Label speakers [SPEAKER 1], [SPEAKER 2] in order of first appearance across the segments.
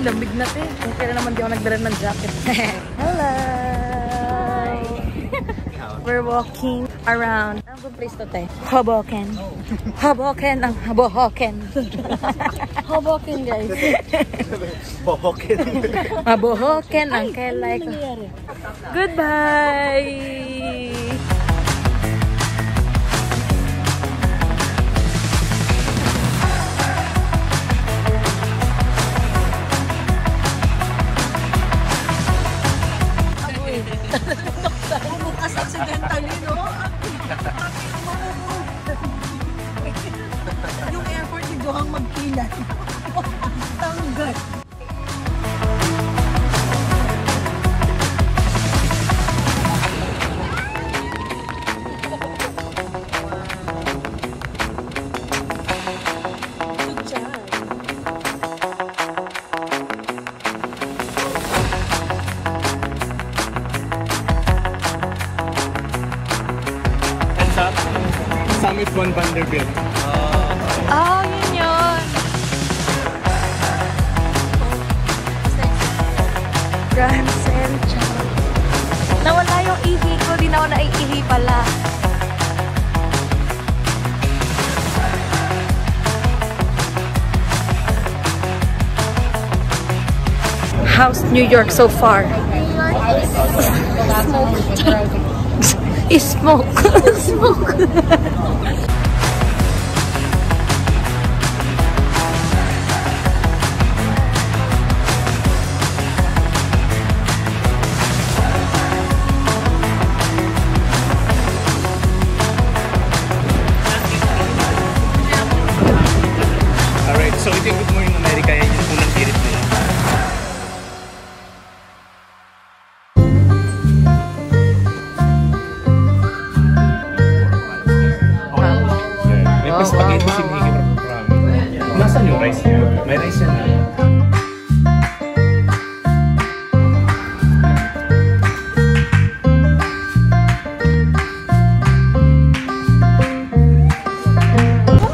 [SPEAKER 1] lamig na te. Kung kailan naman di ako nagdala ng jacket. Hello! We're walking around. Anong place to te? Hoboken. Hoboken ang Hoboken. Hoboken guys.
[SPEAKER 2] Bohoken.
[SPEAKER 1] Mabohoken ang kelay ko. Goodbye!
[SPEAKER 3] Yung airport ni Johang magkilan. Tanggal.
[SPEAKER 2] Summit 1 Vanderbilt.
[SPEAKER 1] Oh, yun yun. Grand Central. Nawala yung ihi ko. Di na ako naiihi pala. How's New York so far? Smoke. Smoke.
[SPEAKER 2] Alright, so ito yung Good Morning America. Yan yung unang tirit nila. May spaghetti si Mickey Rami. Nasaan yung rice niya? May rice yan na.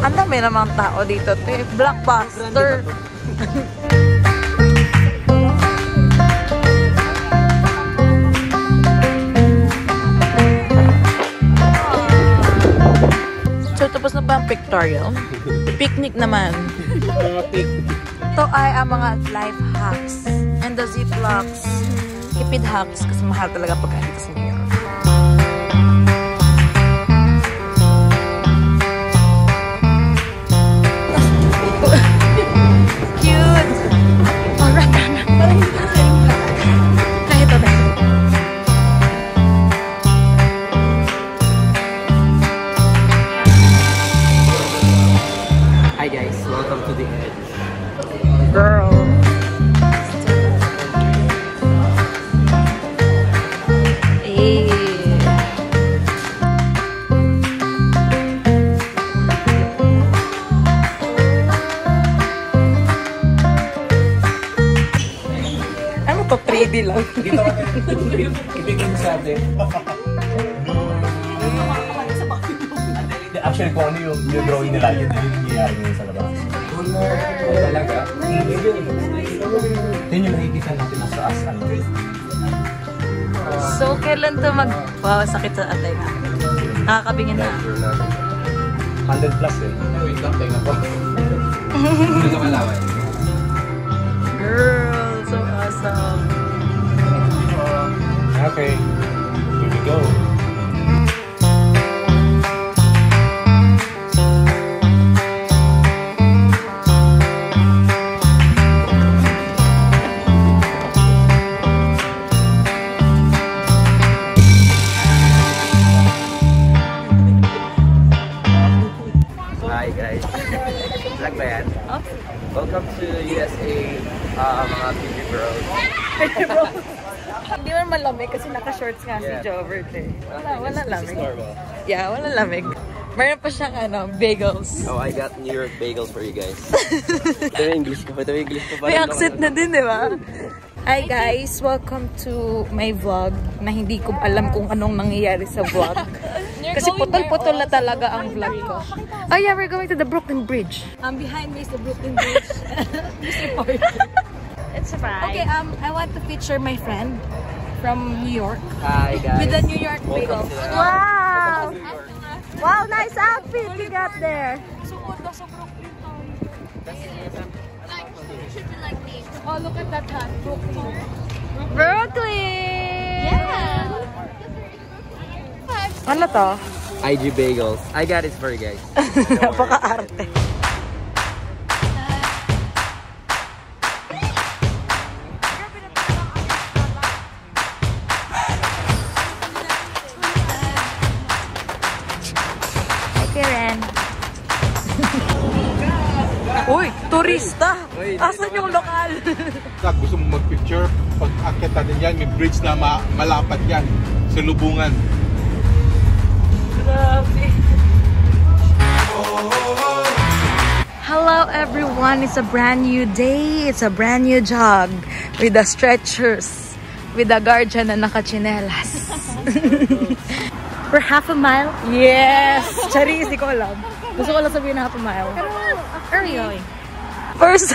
[SPEAKER 1] Ang dami namang tao dito. Blockbuster. So, tapos na ba ang pictorial? Picnic naman. Ito ay ang mga life hacks and the ziplocs. Tipid hacks kasi mahal talaga pagkain dito sa New York. Cute! Alright, Anna. Kahit ito na.
[SPEAKER 2] Hi guys, welcome to the Edge.
[SPEAKER 1] Girl. Ano to? 3D lang.
[SPEAKER 2] Dito ka ibigin sa atin. Actually, kung ano yung drawing nila, yun yung nangyayari ngayon sa labas. Talaga? Yun yung nakikita natin na sa as.
[SPEAKER 1] So, kailan to wow, sakit sa atay nga. Nakakabingin na.
[SPEAKER 2] 100 plus eh. Wait lang, tayo na po. Hindi ka malaway.
[SPEAKER 1] Girl, so awesome.
[SPEAKER 2] Okay, here we go.
[SPEAKER 4] Hi guys, vlog ba yan? Welcome to USA, mga beauty bros.
[SPEAKER 1] Hindi man malamig kasi naka-shorts nga si Jovert eh. Wala lamig. Yeah, wala lamig. Meron pa siyang bagels.
[SPEAKER 4] Oh, I got New York bagels for you guys. Ito yung English ko. Ito yung English ko.
[SPEAKER 1] May accent na din, di ba? Hi guys! Welcome to my vlog na hindi ko alam kung anong nangyayari sa vlog. Kasi putol-putol na talaga ang vlog ko. Oh yeah, we're going to the Brooklyn Bridge.
[SPEAKER 3] Behind me is the Brooklyn Bridge. Mr. Park. It's fine.
[SPEAKER 1] Okay, I want to feature my friend from New York.
[SPEAKER 4] Hi guys.
[SPEAKER 1] With the New York bagel.
[SPEAKER 3] Wow! Wow, nice outfit you got there.
[SPEAKER 1] Oh, look at that hat.
[SPEAKER 3] Brooklyn!
[SPEAKER 1] Yeah! Ano to?
[SPEAKER 4] IG Bagels. I got it for you guys.
[SPEAKER 1] Napaka-arte.
[SPEAKER 3] Okay, Ren.
[SPEAKER 1] Uy, turista! Asan yung lokal?
[SPEAKER 5] Gusto mo mag-picture, pag akit natin yan, may bridge na malapad yan sa lubungan.
[SPEAKER 1] Hello everyone, it's a brand new day. It's a brand new jog with the stretchers, with the guardian na nakachinelas.
[SPEAKER 3] For half a mile?
[SPEAKER 1] Yes! Charis, di ko alam. Gusto ko lang sabihin na half a mile.
[SPEAKER 3] Where are we going?
[SPEAKER 1] First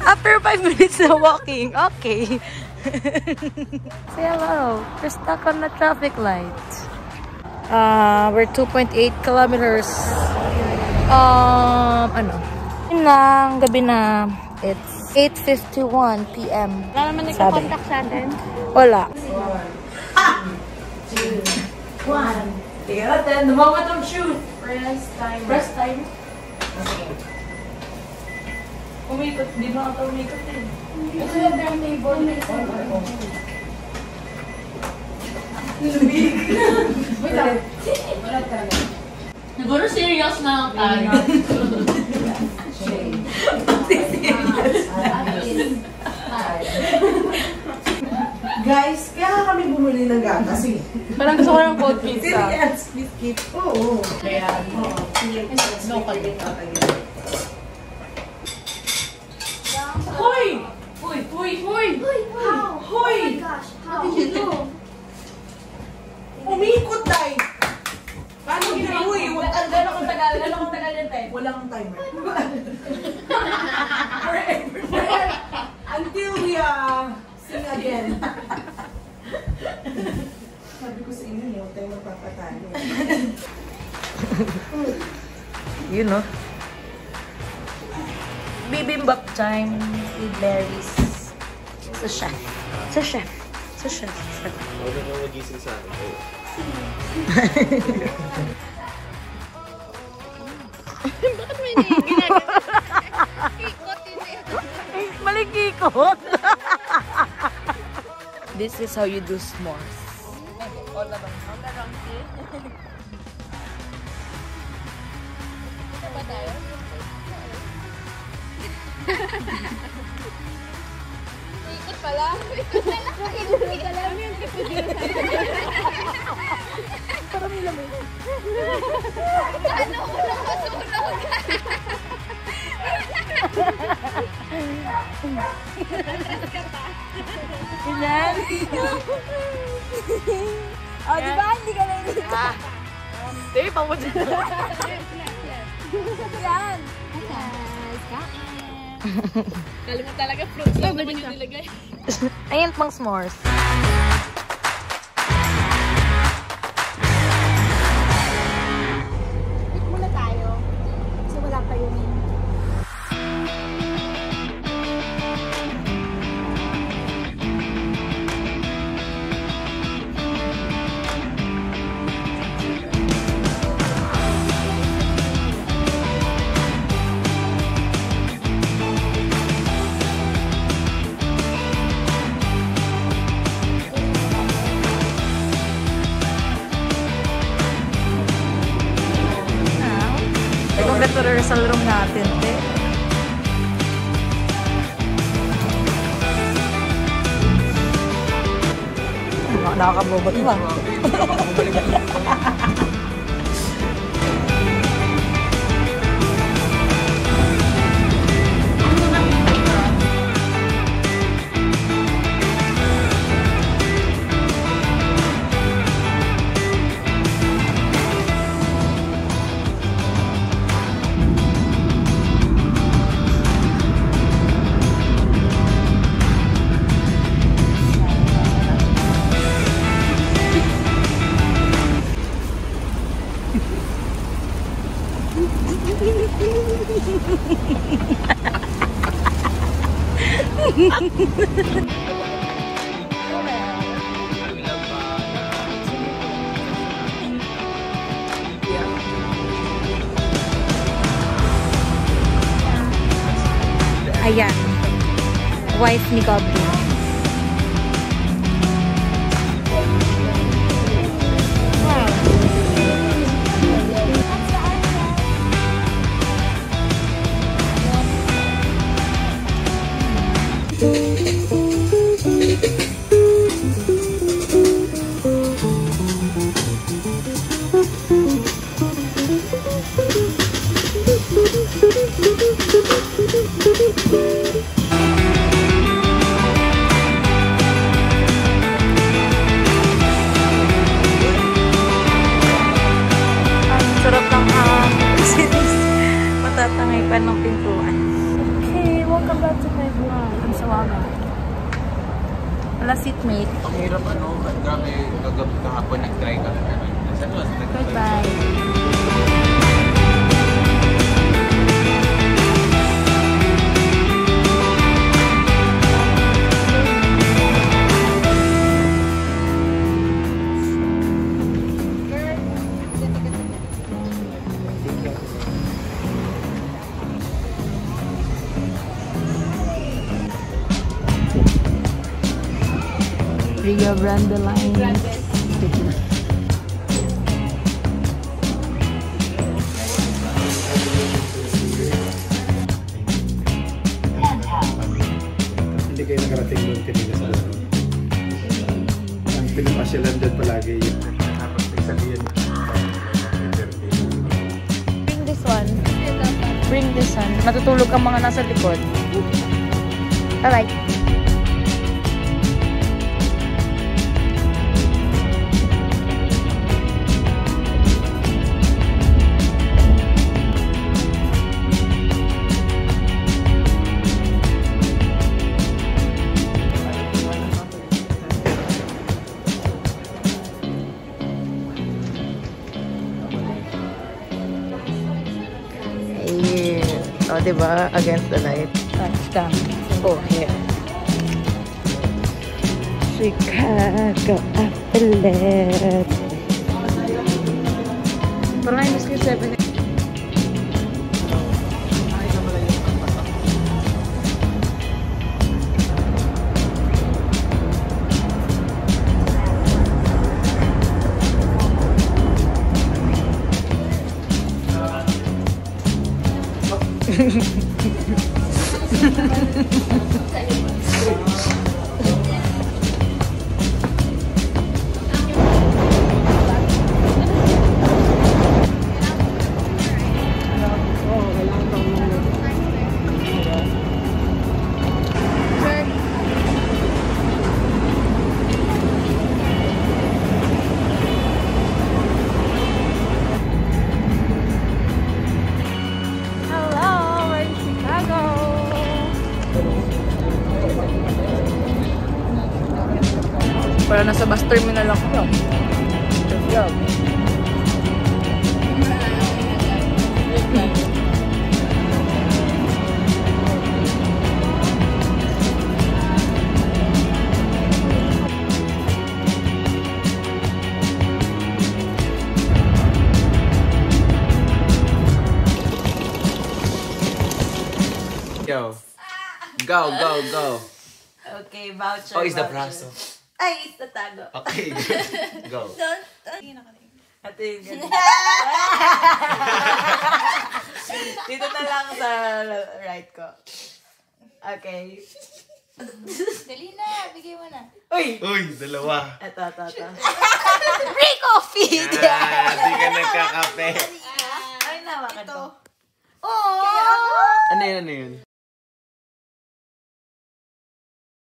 [SPEAKER 1] after 5 minutes na walking, okay. Say hello. We're stuck on the traffic light. We're 2.8 kilometers. Ano? Yun lang, gabi na. It's 8:51 p.m.
[SPEAKER 3] Wala naman nagka-contact sa atin.
[SPEAKER 1] Wala. 2, 1. Tingnan natin. The moment of shoot. Press time. Press time. Okay. Umikot. Di ba ito umikot eh? Ito yung turntable. Lumig. Wait lang. Wala talaga. Siguro serious na tayo.
[SPEAKER 6] Guys, kaya kami bumuli ng gatas eh.
[SPEAKER 1] Parang gusto ko ng cold pizza.
[SPEAKER 6] Cereals, biscuit. Oo.
[SPEAKER 1] Kaya, local din. Hoy! Hoy! Hoy! Hoy!
[SPEAKER 3] How?
[SPEAKER 6] Hoy!
[SPEAKER 3] Oh my gosh, how did you do?
[SPEAKER 6] Umikot tayo! Paano ginawa? Uy,
[SPEAKER 1] Gano'ng katagal yan tayo?
[SPEAKER 6] walang timer. Until we sing again. Sabi ko sa inyo, huwag tayo magpapatalo.
[SPEAKER 1] You know. Bibimbap time with berries. Sa chef. Sa chef. Sa chef.
[SPEAKER 4] Huwag na magising sa akin.
[SPEAKER 3] Bakit may ginagawa? Ikot hindi.
[SPEAKER 1] Malikikot! This is how you do s'mores. All around. All around here. Ito ba tayo? Ikot pala. Ikot pala. Ikot pala. Ano yung ikot parang may lamay. Ano ko lang masunog? Ganyan. Oh, di ba? Hindi ka lang dito. Sige, pang mo dyan. Yan. Kalimut talaga fruits lang naman yung nilagay. Ayan pang s'mores.
[SPEAKER 3] Wait muna tayo. Kasi wala pa yung...
[SPEAKER 1] Ito rehearsal room natin, te. Nakakabobot ba? Ayan. Wife ni Goblin. Sarap lang matatangay pa ng pintuan. Okay, welcome back to my vlog. Ang sawaga. Wala seatmate.
[SPEAKER 5] Ang hirap grabe kagabi kahapon nag-try ka.
[SPEAKER 1] Goodbye. Rio Grande Line.
[SPEAKER 2] Hindi kayo nakarating doon kanina sa laro. Ang pinapasyalan doon palagi yun. Tapos may sabihin.
[SPEAKER 1] Bring this one. Bring this one. Matutulog ang mga nasa likod. Alright.
[SPEAKER 6] Oh, diba? Against the light.
[SPEAKER 1] Touchdown.
[SPEAKER 6] Oh, here. Chicago Athlete.
[SPEAKER 1] Parang I miss ko 7.
[SPEAKER 6] Para nasa bus terminal ako. Yeah.
[SPEAKER 4] Go. Go, go, go.
[SPEAKER 1] Okay, voucher.
[SPEAKER 4] Oh, is the
[SPEAKER 1] voucher.
[SPEAKER 4] braso.
[SPEAKER 1] Ay, is the tago.
[SPEAKER 4] Okay, go.
[SPEAKER 1] Ate yung ganun. Dito na lang sa right ko. Okay.
[SPEAKER 3] Dali na, bigay mo na.
[SPEAKER 1] Uy!
[SPEAKER 4] Uy, dalawa.
[SPEAKER 1] Ito. Free coffee!
[SPEAKER 4] Di ka nagkakape.
[SPEAKER 1] Ay, nawakan ko.
[SPEAKER 3] Oh!
[SPEAKER 4] Ano yun, ano yun?